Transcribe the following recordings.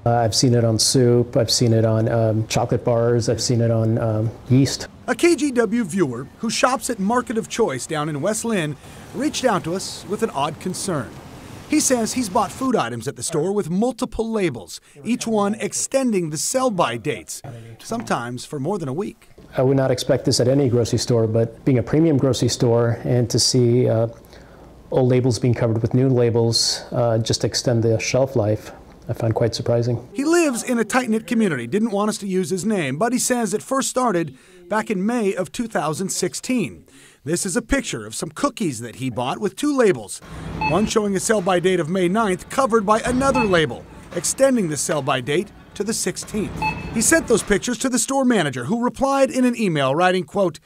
I've seen it on soup, I've seen it on chocolate bars, I've seen it on yeast. A KGW viewer who shops at Market of Choice down in West Linn reached out to us with an odd concern. He says he's bought food items at the store with multiple labels, each one extending the sell-by dates, sometimes for more than a week. I would not expect this at any grocery store, but being a premium grocery store and to see old labels being covered with new labels just extend the shelf life, I find quite surprising. He lives in a tight-knit community, didn't want us to use his name, but he says it first started back in May of 2016. This is a picture of some cookies that he bought with two labels, one showing a sell-by date of May 9th covered by another label, extending the sell-by date to the 16th. He sent those pictures to the store manager, who replied in an email writing, quote,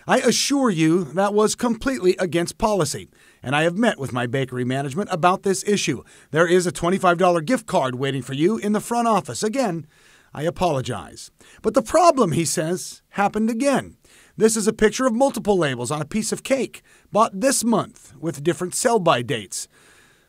"I assure you that was completely against policy, and I have met with my bakery management about this issue. There is a $25 gift card waiting for you in the front office. Again, I apologize." But the problem, he says, happened again. This is a picture of multiple labels on a piece of cake, bought this month with different sell-by dates.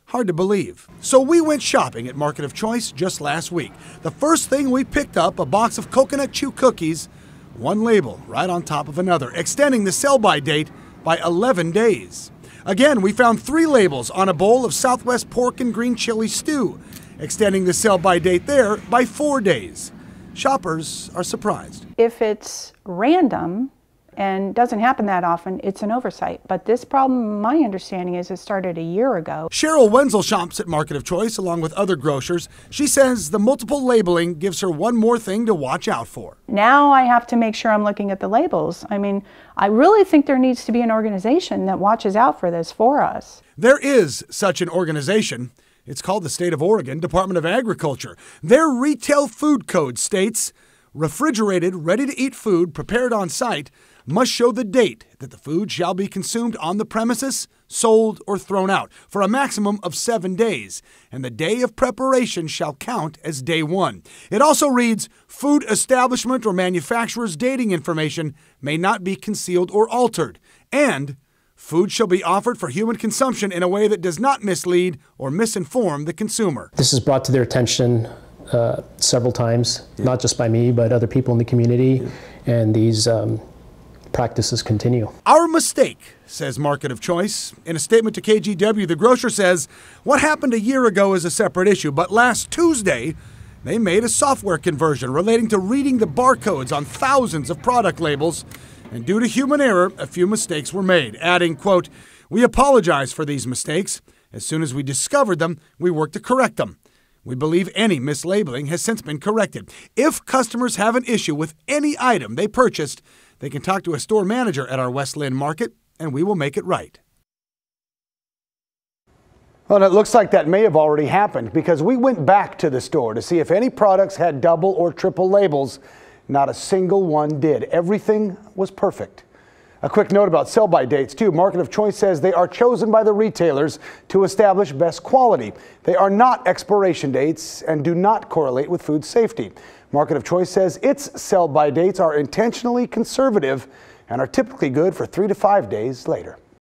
Hard to believe. So we went shopping at Market of Choice just last week. The first thing we picked up, a box of coconut chew cookies, one label right on top of another, extending the sell-by date by 11 days. Again, we found three labels on a bowl of Southwest pork and green chili stew, extending the sell-by date there by 4 days. Shoppers are surprised. If it's random and doesn't happen that often, it's an oversight. But this problem, my understanding is, it started a year ago. Cheryl Wenzel shops at Market of Choice along with other grocers. She says the multiple labeling gives her one more thing to watch out for. Now I have to make sure I'm looking at the labels. I mean, I really think there needs to be an organization that watches out for this for us. There is such an organization. It's called the State of Oregon Department of Agriculture. Their retail food code states, refrigerated, ready-to-eat food prepared on site must show the date that the food shall be consumed on the premises, sold, or thrown out for a maximum of 7 days, and the day of preparation shall count as day one. It also reads, food establishment or manufacturer's dating information may not be concealed or altered, and food shall be offered for human consumption in a way that does not mislead or misinform the consumer. This is brought to their attention several times, not just by me, but other people in the community, and these practices continue. Our mistake, says Market of Choice. In a statement to KGW, the grocer says what happened a year ago is a separate issue, but last Tuesday, they made a software conversion relating to reading the barcodes on thousands of product labels, and due to human error, a few mistakes were made, adding, quote, "We apologize for these mistakes. As soon as we discovered them, we worked to correct them. We believe any mislabeling has since been corrected. If customers have an issue with any item they purchased, they can talk to a store manager at our West Linn market, and we will make it right." Well, it looks like that may have already happened, because we went back to the store to see if any products had double or triple labels. Not a single one did. Everything was perfect. A quick note about sell-by dates, too. Market of Choice says they are chosen by the retailers to establish best quality. They are not expiration dates and do not correlate with food safety. Market of Choice says its sell-by dates are intentionally conservative and are typically good for 3 to 5 days later.